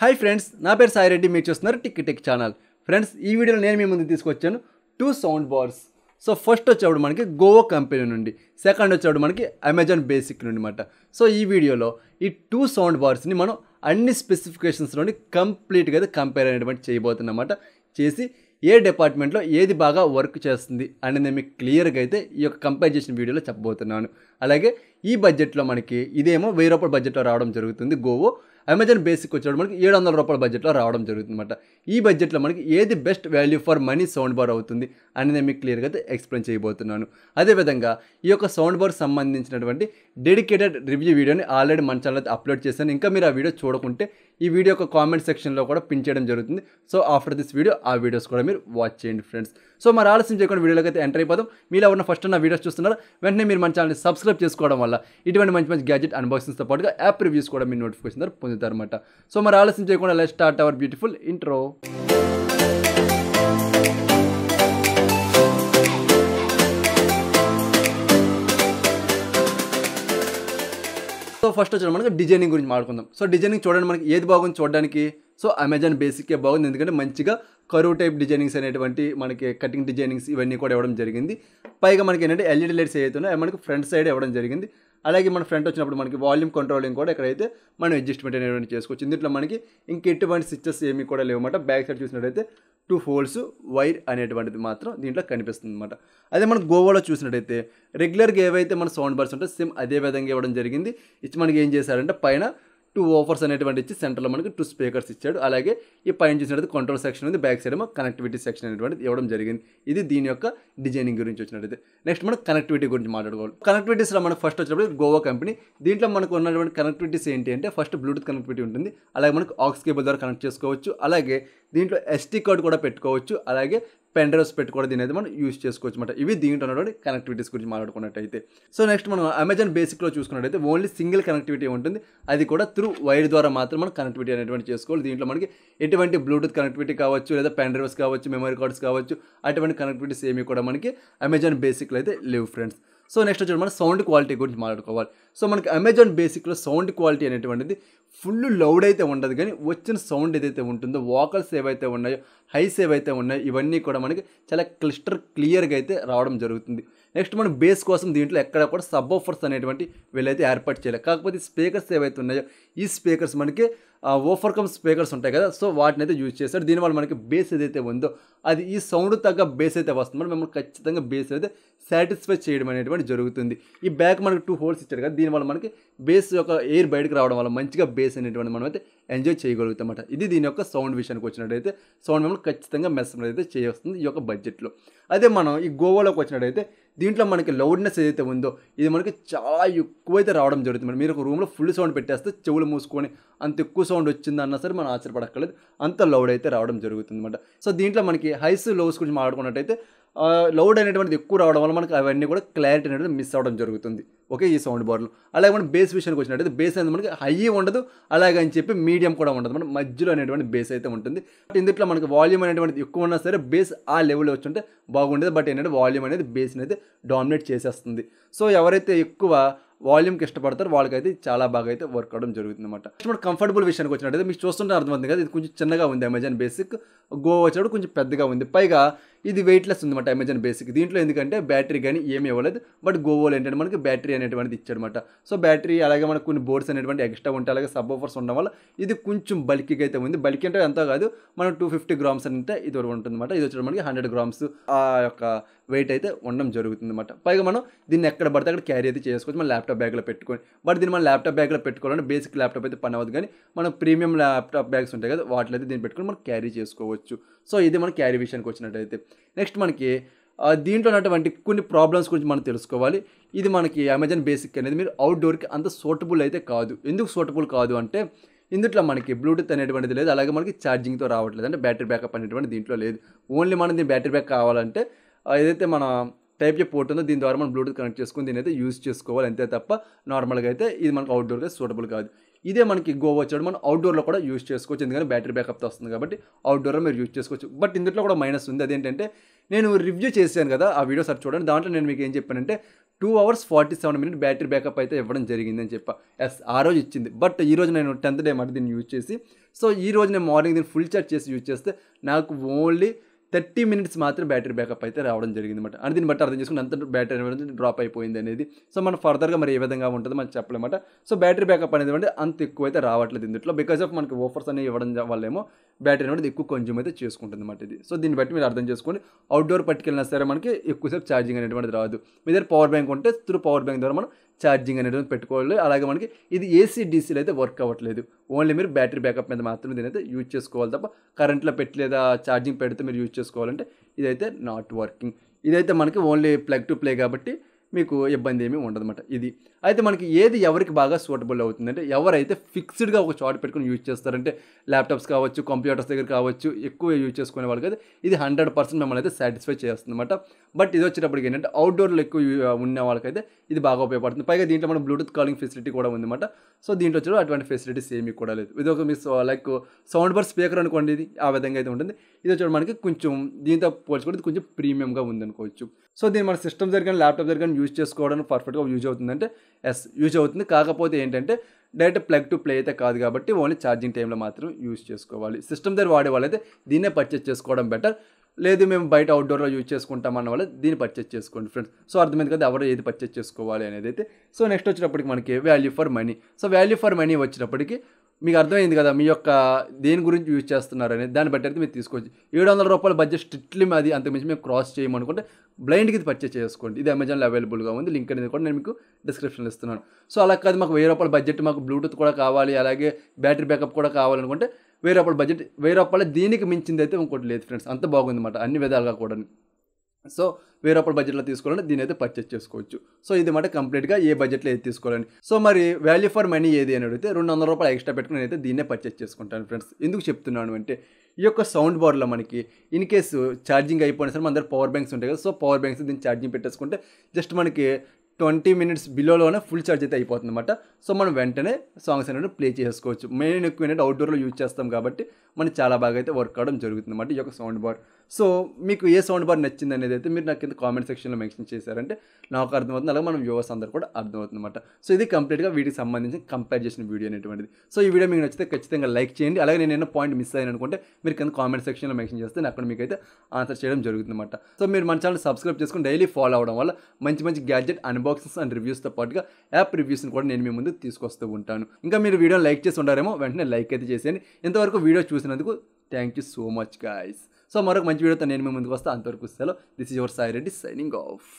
Hi friends, నా పేరు సాయి రెడ్డి. మీరు చూస్తున్నారు టిక్ టెక్ ఛానల్. ఫ్రెండ్స్, ఈ వీడియోలో నేను మీ ముందు తీసుకొచ్చాను 2 సౌండ్ బార్స్. సో ఫస్ట్ వచ్చేవాడు మనకి గోవో కంపెనీ నుండి, సెకండ్ వచ్చేవాడు మనకి అమెజాన్ బేసిక్ నుండి అనమాట. సో ఈ వీడియోలో ఈ 2 సౌండ్ బార్స్ని మనం అన్ని స్పెసిఫికేషన్స్లోని కంప్లీట్గా అయితే కంపేర్ అనేటువంటి చేయబోతున్నమాట. చేసి ఏ డిపార్ట్మెంట్లో ఏది బాగా వర్క్ చేస్తుంది అనేది నేను మీకు క్లియర్గా అయితే ఈ యొక్క కంపేర్ చేసిన వీడియోలో చెప్పబోతున్నాను. అలాగే ఈ బడ్జెట్లో మనకి ఇదేమో ₹1000 బడ్జెట్లో రావడం జరుగుతుంది గోవో. అమెజాన్ బేసిక్ వచ్చేవాడు మనకి ₹700 బడ్జెట్లో రావడం జరుగుతుంది అనమాట. ఈ బడ్జెట్లో మనకి ఏది best value for money sound bar అవుతుంది అని నేను మీకు క్లియర్గా అయితే ఎక్స్ప్లెయిన్ చేయబోతున్నాను. అదేవిధంగా ఈ యొక్క సౌండ్ బార్ సంబంధించినటువంటి డెడికేటెడ్ రివ్యూ వీడియోని ఆల్రెడీ మన ఛానల్ అయితే అప్లోడ్ చేశాను. ఇంకా మీరు ఆ వీడియో చూడకుంటే ఈ వీడియో యొక్క కామెంట్ సెక్షన్లో కూడా పిన్ చేయడం జరుగుతుంది. సో ఆఫ్టర్ దిస్ వీడియో ఆ వీడియోస్ కూడా మీరు వాచ్ చేయండి ఫ్రెండ్స్. సో మరి ఆలస్యం చేయకుండా వీడియోలోకి అయితే ఎంటర్ అయిపోదాం. మీలో ఉన్న ఫస్ట్ నా వీడియోస్ చూస్తున్నారు, వెంటనే మీరు మన ఛానల్ని సబ్స్క్రైబ్ చేసుకోవడం వల్ల ఇటువంటి మంచి మంచి గ్యాజెట్ అన్బాక్సింగ్స్తో పాటుగా యాప్ రివ్యూస్ కూడా మీ నోటిఫికేషన్ ద్వారా పొందుతారన్నమాట. సో మరి ఆలస్యం చేయకుండా let's start our beautiful intro. So first వచ్చి మనకి డిజైనింగ్ గురించి మాట్లాడుకుందాం. సో డిజైనింగ్ చూడండి, మనకి ఏది బాగుంది చూడడానికి. సో అమెజాన్ బేసిక్కే బాగుంది, ఎందుకంటే మంచిగా కరువు టైప్ డిజైనింగ్స్ అనేటువంటి మనకి కటింగ్ డిజైనింగ్స్ ఇవన్నీ కూడా ఇవ్వడం జరిగింది. పైగా మనకి ఏంటంటే ఎల్ఈడి లైట్స్ ఏవైతే ఉన్నాయో మనకి ఫ్రంట్ సైడ్ ఇవ్వడం జరిగింది. అలాగే మన ఫ్రంట్ వచ్చినప్పుడు మనకి వాల్యూమ్ కంట్రోలింగ్ కూడా ఇక్కడైతే మనం అడ్జస్ట్మెంట్ అనేటువంటి చేసుకోవచ్చు. ఇందులో మనకి ఇంకెటువంటి స్విచ్చెస్ ఏమీ కూడా లేవన్నమాట. బ్యాక్ సైడ్ చూసినట్టయితే 2 హోల్స్ వైర్ అనేటువంటిది మాత్రం దీంట్లో కనిపిస్తుంది అనమాట. అదే మనం గోవాలో చూసినట్టయితే రెగ్యులర్గా ఏవైతే మన సౌండ్ బార్స్ ఉంటే సేమ్ అదే విధంగా ఇవ్వడం జరిగింది. ఇచ్చి మనకి ఏం చేశారంటే పైన 2 వోఫర్స్ అనేటువంటి ఇచ్చి సెంటర్లో మనకి 2 స్పీకర్స్ ఇచ్చాడు. అలాగే ఈ పైన చూసినట్టు కంట్రోల్ సెక్షన్ ఉంది, బ్యాక్ సైడ్ ఏమో కనెక్టివిటీ సెక్షన్ అనేటువంటిది ఇవ్వడం జరిగింది. ఇది దీని యొక్క డిజైనింగ్ గురించి వచ్చినట్టయితే. నెక్స్ట్ మనం కనెక్టివిటీ గురించి మాట్లాడుకోవాలి. కనెక్టివిటీస్లో మనకు ఫస్ట్ వచ్చినప్పుడు గోవా కంపెనీ. దీంట్లో మనకు ఉన్నటువంటి కనెక్టివిటీస్ ఏంటి అంటే ఫస్ట్ బ్లూటూత్ కనెక్టివిటీ ఉంటుంది. అలాగే మనకు ఆక్స్ కేబుల్ ద్వారా కనెక్ట్ చేసుకోవచ్చు. అలాగే దీంట్లో ఎస్టీ కార్డ్ కూడా పెట్టుకోవచ్చు. అలాగే పెన్ డ్రైవ్స్ పెట్టుకోవడం దీని అయితే మనం యూస్ చేసుకోవచ్చు అనమాట. ఇవి దీంట్లో ఉన్నటువంటి కనెక్టివిటీస్ గురించి మాట్లాడుకున్నట్టయితే. సో నెక్స్ట్ మనం అమెజాన్ బేసిక్లో చూసుకున్నట్టయితే ఓన్లీ సింగిల్ కనెక్టివిటీ ఉంటుంది. అది కూడా త్రూ వైర్ ద్వారా మాత్రం మనం కనెక్టివిటీ అనేటువంటి చేసుకోవాలి. దీంట్లో మనకి ఎటువంటి బ్లూటూత్ కనెక్టివిటీ కావచ్చు, లేదా పెన్ డ్రైవ్స్ కావచ్చు, మెమరీ కార్డ్స్ కావచ్చు, అటువంటి కనెక్టివిటీస్ ఏమి కూడా మనకి అమెజాన్ బేసిక్లో అయితే లేవు ఫ్రెండ్స్. సో నెక్స్ట్ వచ్చి మనం సౌండ్ క్వాలిటీ గురించి మాట్లాడుకోవాలి. సో మనకి అమెజాన్ బేసిక్లో సౌండ్ క్వాలిటీ అనేటువంటిది ఫుల్ లౌడ్ అయితే ఉండదు, కానీ వచ్చిన సౌండ్ ఏదైతే ఉంటుందో వోకల్స్ ఏవైతే ఉన్నాయో, హైస్ ఏవైతే ఉన్నాయో ఇవన్నీ కూడా మనకి చాలా క్లియర్గా అయితే రావడం జరుగుతుంది. నెక్స్ట్ మనం బేస్ కోసం దీంట్లో ఎక్కడ కూడా సబ్ ఆఫర్స్ అనేటువంటి వీళ్ళైతే ఏర్పాటు చేయలేదు. కాకపోతే స్పీకర్స్ ఏవైతే ఉన్నాయో ఈ స్పీకర్స్ మనకి ఓవర్కమ్ స్పీకర్స్ ఉంటాయి కదా, సో వాటిని అయితే యూజ్ చేస్తారు. దీనివల్ల మనకి బేస్ ఏదైతే ఉందో అది ఈ సౌండ్ తగ్గ బేస్ అయితే వస్తుంది. మనం ఖచ్చితంగా బేస్ అయితే సాటిస్ఫై చేయడం అనేటువంటి జరుగుతుంది. ఈ బ్యాక్ మనకి 2 హోల్స్ ఇచ్చారు కదా, దీనివల్ల మనకి బేస్ యొక్క ఎయిర్ బయటకు రావడం వల్ల మంచిగా బేస్ అనేటువంటి మనం అయితే ఎంజాయ్ చేయగలుగుతాం అన్నమాట. ఇది దీని యొక్క సౌండ్ విషయానికి వచ్చినట్టయితే సౌండ్ మనం ఖచ్చితంగా మెస్మరైజ్ అయితే చేస్తుంది ఈ యొక్క బడ్జెట్లో. అదే మనం ఈ గోవాలోకి వచ్చినట్టయితే దీంట్లో మనకి లౌడ్నెస్ ఏదైతే ఉందో ఇది మనకి చాలా ఎక్కువైతే రావడం జరుగుతుంది. మీరు ఒక రూమ్లో ఫుల్ సౌండ్ పెట్టేస్తే చెవులు మూసుకొని అంత ఎక్కువ సౌండ్ వచ్చిందన్నా సరే మనం ఆశ్చర్యపడక్కర్లేదు, అంత లౌడ్ అయితే రావడం జరుగుతుంది అనమాట. సో దీంట్లో మనకి హైస్ లోస్ గురించి మాట్లాడుకున్నట్టయితే లౌడ్ అనేటువంటిది ఎక్కువ రావడం వల్ల మనకి అవన్నీ కూడా క్లారిటీ అనేది మిస్ అవ్వడం జరుగుతుంది. ఓకే, ఈ సౌండ్ బార్లో. అలాగే మనం బేస్ విషయానికి వచ్చినట్టయితే బేస్ అనేది మనకి హై ఉండదు, అలాగే అని చెప్పి మీడియం కూడా ఉండదు, మన మధ్యలో అనేటువంటి బేస్ అయితే ఉంటుంది. ఇందులో మనకి వాల్యూమ్ అనేటువంటిది ఎక్కువ ఉన్నా సరే బేస్ ఆ లెవెల్లో వచ్చి ఉంటే బాగుండేది. బట్ ఏంటంటే వాల్యూమ్ అనేది బేస్ని అయితే డామినేట్ చేసేస్తుంది. సో ఎవరైతే ఎక్కువ వాల్యూమ్కి ఇష్టపడతారు వాళ్ళకైతే చాలా బాగా అయితే వర్క్ అవడం జరుగుతుంది అనమాట. మన కంఫర్టబుల్ విషయానికి వచ్చినట్టయితే మీకు చూస్తుంటే అర్థమవుతుంది కదా, ఇది కొంచెం చిన్నగా ఉంది అమెజాన్ బేసిక్. గోవా వచ్చేటప్పుడు కొంచెం పెద్దగా ఉంది. పైగా ఇది వెయిట్లెస్ ఉందన్నమాట అమెజాన్ బేసిక్. దీంట్లో ఎందుకంటే బ్యాటరీ కానీ ఏమీ ఇవ్వలేదు. బట్ గోవాలో ఏంటంటే మనకి బ్యాటరీ అనేటువంటిది ఇచ్చాడనమాట. సో బ్యాటరీ అలాగే మనకు కొన్ని బోర్డ్స్ అనేటువంటి ఎక్స్ట్రా ఉంటాయి, అలాగే సబ్ ఆఫర్స్ ఉండడం వల్ల ఇది కొంచెం బల్కీగా అయితే ఉంది. బల్కీ అంటే ఎంతో కాదు, మనం 250 గ్రామ్స్ అంటే ఇది ఉంటుంది అనమాట. ఇది వచ్చి మనకి 100 గ్రామ్స్ ఆ యొక్క వెయిట్ అయితే ఉండడం జరుగుతుంది అనమాట. పైగా మనం దీన్ని ఎక్కడ పడితే అక్కడ క్యారీ అయితే చేసుకోవచ్చు, మన ల్యాప్టాప్ బ్యాగ్లో పెట్టుకొని. బట్ దీన్ని మన ల్యాప్టాప్ బ్యాగ్లో పెట్టుకోవాలంటే బేసిక్ ల్యాప్టాప్ అయితే పని అవ్వదు, కానీ మనం ప్రీమియం ల్యాప్టాప్ బ్యాగ్స్ ఉంటాయి కదా వాటిలో అయితే దీన్ని పెట్టుకొని మనం క్యారీ చేసుకోవచ్చు. సో ఇది మన క్యారీ విషయానికి వచ్చినట్టయితే. నెక్స్ట్ మనకి దీంట్లో ఉన్నటువంటి కొన్ని ప్రాబ్లమ్స్ గురించి మనం తెలుసుకోవాలి. ఇది మనకి అమెజాన్ బేసిక్ అనేది మీరు అవుట్డోర్కి అంత సూటబుల్ అయితే కాదు. ఎందుకు సూటబుల్ కాదు అంటే ఇందులో మనకి బ్లూటూత్ అనేటువంటిది లేదు, అలాగే మనకి ఛార్జింగ్తో రావట్లేదు, అంటే బ్యాటరీ బ్యాకప్ అనేటువంటి దీంట్లో లేదు. ఓన్లీ మనం దీని బ్యాటరీ బ్యాక్ కావాలంటే ఏదైతే మన టైప్ ఏ పోర్ట్ ఉందో దీని ద్వారా మనం బ్లూటూత్ కనెక్ట్ చేసుకుని దీని అయితే యూజ్ చేసుకోవాలి అంతే తప్ప నార్మల్గా అయితే ఇది మనకు అవుట్డోర్గా సూటబుల్ కాదు. ఇదే మనకి గో వచ్చాడు మనం అవుట్డోర్లో కూడా యూజ్ చేసుకోవచ్చు, ఎందుకంటే బ్యాటరీ బ్యాకప్తో వస్తుంది కాబట్టి అవుట్డోర్లో మీరు యూజ్ చేసుకోవచ్చు. బట్ ఇందులో కూడా మైనస్ ఉంది, అదేంటంటే నేను రివ్యూ చేశాను కదా ఆ వీడియో సార్ చూడండి, దాంట్లో నేను మీకు ఏం చెప్పానంటే 2 hours 47 minutes బ్యాటరీ బ్యాకప్ అయితే ఇవ్వడం జరిగిందని చెప్పా. ఎస్, ఆ రోజు ఇచ్చింది. బట్ ఈ రోజు నేను 10th డే మాట దీన్ని యూజ్ చేసి, సో ఈ రోజు నేను మార్నింగ్ దీన్ని ఫుల్ ఛార్జ్ చేసి యూజ్ చేస్తే నాకు ఓన్లీ 30 minutes మాత్రం బ్యాటరీ బ్యాకప్ అయితే రావడం జరిగింది అనమాట. అని దీన్ని బట్టి అర్థం చేసుకుని అంత బ్యాటరీ అనేది డ్రాప్ అయిపోయింది అనేది. సో మనం ఫర్దర్గా మరి ఏ విధంగా ఉంటుందో మనం చెప్పలేమాట. సో బ్యాటరీ బ్యాకప్ అనేది అంటే అంత ఎక్కువ అయితే రావట్లేదు ఇందులో, బికాస్ ఆఫ్ మనకి ఓఫర్స్ అనేవి ఇవ్వడం వల్ల ఏమో బ్యాటరీ అనేది ఎక్కువ కన్జ్యూమ్ అయితే చేసుకుంటుంది అనమాట ఇది. సో దీన్ని బట్టి మీరు అర్థం చేసుకోండి, అవుట్డోర్ పట్టుకెళ్ళినా సరే మనకి ఎక్కువసేపు ఛార్జింగ్ అనేటువంటిది రాదు. మీ దగ్గర పవర్ బ్యాంక్ ఉంటే త్రూ పవర్ బ్యాంక్ ద్వారా మనం ఛార్జింగ్ అనేది పెట్టుకోవాలి. అలాగే మనకి ఇది ఏసీ డీసీలో అయితే వర్క్ అవ్వట్లేదు, ఓన్లీ మీరు బ్యాటరీ బ్యాకప్ మీద మాత్రమే దీని అయితే యూజ్ చేసుకోవాలి తప్ప కరెంట్లో పెట్టి లేదా ఛార్జింగ్ పెడితే మీరు యూజ్ చేసుకోవాలంటే ఇదైతే నాట్ వర్కింగ్. ఇదైతే మనకి ఓన్లీ ప్లగ్ టు ప్లే కాబట్టి మీకు ఇబ్బంది ఏమీ ఉండదన్నమాట. ఇది అయితే మనకి ఏది ఎవరికి బాగా సూటబుల్ అవుతుందంటే ఎవరైతే ఫిక్స్డ్గా ఒక చోట పెట్టుకుని యూజ్ చేస్తారంటే ల్యాప్టాప్స్ కావచ్చు, కంప్యూటర్స్ దగ్గర కావచ్చు, ఎక్కువ యూజ్ చేసుకునే వాళ్ళకి అయితే ఇది 100% మిమ్మల్ని అయితే సాటిస్ఫై చేస్తుంది అనమాట. బట్ ఇది వచ్చేటప్పటికి ఏంటంటే అవుట్డోర్లో ఎక్కువ ఉన్న వాళ్ళకైతే ఇది బాగా ఉపయోగపడుతుంది. పైగా దీంట్లో మనం బ్లూటూత్ కాలింగ్ ఫెసిలిటీ కూడా ఉందన్నమాట. సో దీంట్లో వచ్చి అటువంటి ఫెసిలిటీస్ ఏమీ కూడా లేదు. ఇది ఒక మీ లైక్ సౌండ్ బార్ స్పీకర్ అనుకోండి, ఇది ఆ విధంగా అయితే ఉంటుంది. ఇది వచ్చి మనకి కొంచెం దీంతో పోల్చుకుంటే ఇది కొంచెం ప్రీమియంగా ఉందనుకోవచ్చు. సో దీన్ని మన సిస్టమ్ దగ్గర కానీ ల్యాప్టాప్ దగ్గర కానీ యూజ్ చేసుకోవడానికి పర్ఫెక్ట్గా యూజ్ అవుతుందంటే ఎస్ యూజ్ అవుతుంది. కాకపోతే ఏంటంటే డైరెక్ట్ ప్లగ్ టు ప్లే అయితే కాదు కాబట్టి ఓన్లీ ఛార్జింగ్ టైంలో మాత్రం యూజ్ చేసుకోవాలి. సిస్టమ్ దగ్గర వాడే వాళ్ళైతే దీన్నే పర్చేస్ చేసుకోవడం బెటర్. లేదు మేము బయట అవుట్డోర్లో యూజ్ చేసుకుంటాం అన్న వాళ్ళు దీన్ని పర్చేస్ చేసుకోండి ఫ్రెండ్స్. సో అర్థమైంది కదా ఎవరు ఏది పర్చేస్ చేసుకోవాలి అనేది అయితే. సో నెక్స్ట్ వచ్చేటప్పటికి మనకి value for money. So value for money వచ్చేటప్పటికి మీకు అర్థమైంది కదా మీ యొక్క దేని గురించి యూజ్ చేస్తున్నారు అనేది, దాన్ని బట్టి అయితే మీరు తీసుకోవచ్చు. 700 రూపాయల బడ్జెట్ స్ట్రిక్ట్లీ మాది, అంతకుమించి మేము క్రాస్ చేయమనుకుంటే బ్లైండ్కి ఇది పర్చేస్ చేసుకోండి. ఇది అమెజాన్లో అవైలబుల్గా ఉంది, లింక్ అనేది కూడా నేను మీకు డిస్క్రిప్షన్లో ఇస్తున్నాను. సో అలా కాదు మాకు 1000 రూపాయల బడ్జెట్, మాకు బ్లూటూత్ కూడా కావాలి, అలాగే బ్యాటరీ బ్యాకప్ కూడా కావాలనుకుంటే 1000 రూపాయల బడ్జెట్, 1000 రూపాయలు దీనికి మించింది అయితే ఇంకోటి లేదు ఫ్రెండ్స్. అంత బాగుంది అన్నమాట అన్ని విధాలుగా కూడా. సో 1000 రూపాయల బడ్జెట్లో తీసుకోవాలంటే దీని అయితే పర్చేస్ చేసుకోవచ్చు. సో ఇది మాట కంప్లీట్గా ఏ బడ్జెట్లో ఏది తీసుకోవాలని. సో మరి వాల్యూ ఫర్ మనీ ఏది అని అడిగితే 200 రూపాయలు ఎక్స్ట్రా పెట్టుకుని నేనైతే దీన్నే పర్చేస్ చేసుకుంటాను ఫ్రెండ్స్. ఎందుకు చెప్తున్నాను అంటే ఈ యొక్క సౌండ్ బార్లో మనకి ఇన్ కేసు ఛార్జింగ్ అయిపోయినా సరే మన దగ్గర పవర్ బ్యాంక్స్ ఉంటాయి కదా, సో పవర్ బ్యాంక్స్ దీన్ని ఛార్జింగ్ పెట్టేసుకుంటే జస్ట్ మనకి 20 minutes బిలోలోనే ఫుల్ ఛార్జ్ అయితే అయిపోతుంది అనమాట. సో మనం వెంటనే సాంగ్స్ అనేవి ప్లే చేసుకోవచ్చు. మెయిన్ ఎక్కువ ఏంటంటే అవుట్డోర్లో యూజ్ చేస్తాం కాబట్టి మనకి చాలా బాగా అయితే వర్క్ అవడం జరుగుతుంది అనమాట ఈ యొక్క సౌండ్ బార్. సో మీకు ఏ సౌండ్ బార్ నచ్చింది అనేది అయితే మీరు నాకు కింద కామెంట్ సెక్షన్లో మెన్షన్ చేశారంటే నాకు అర్థమవుతుంది, అలాగే మనం వ్యూవర్స్ అందరూ కూడా అర్థమవుతుంది అనమాట. సో ఇది కంప్లీట్గా వీటికి సంబంధించి కంపేర్ చేసిన వీడియో అనేటువంటిది. సో ఈ వీడియో మీకు నచ్చితే ఖచ్చితంగా లైక్ చేయండి. అలాగే నేను ఏమైనా పాయింట్ మిస్ అయ్యాను అనుకుంటే మీరు కింద కామెంట్ సెక్షన్లో మెన్షన్ చేస్తే నేను అక్కడ మీకైతే ఆన్సర్ చేయడం జరుగుతుంది అనమాట. సో మీరు మన ఛానల్ సబ్స్క్రైబ్ చేసుకుని డైలీ ఫాలో అవడం వల్ల మంచి మంచి గ్యాడ్జెట్ అన్బాక్సింగ్స్ అండ్ రివ్యూస్తో పాటుగా యాప్ రివ్యూస్ని కూడా నేను మీ ముందు తీసుకొస్తూ ఉంటాను. ఇంకా మీరు వీడియోని లైక్ చేసి ఉండారేమో, వెంటనే లైక్ అయితే చేసేయండి. ఇంతవరకు వీడియో చూసినందుకు thank you so much guys. So మరొక మంచి వీడియోతో నేను మీ ముందుకు వస్తాను. అంతవరకు సెలవు. This is your Sai Reddy signing off.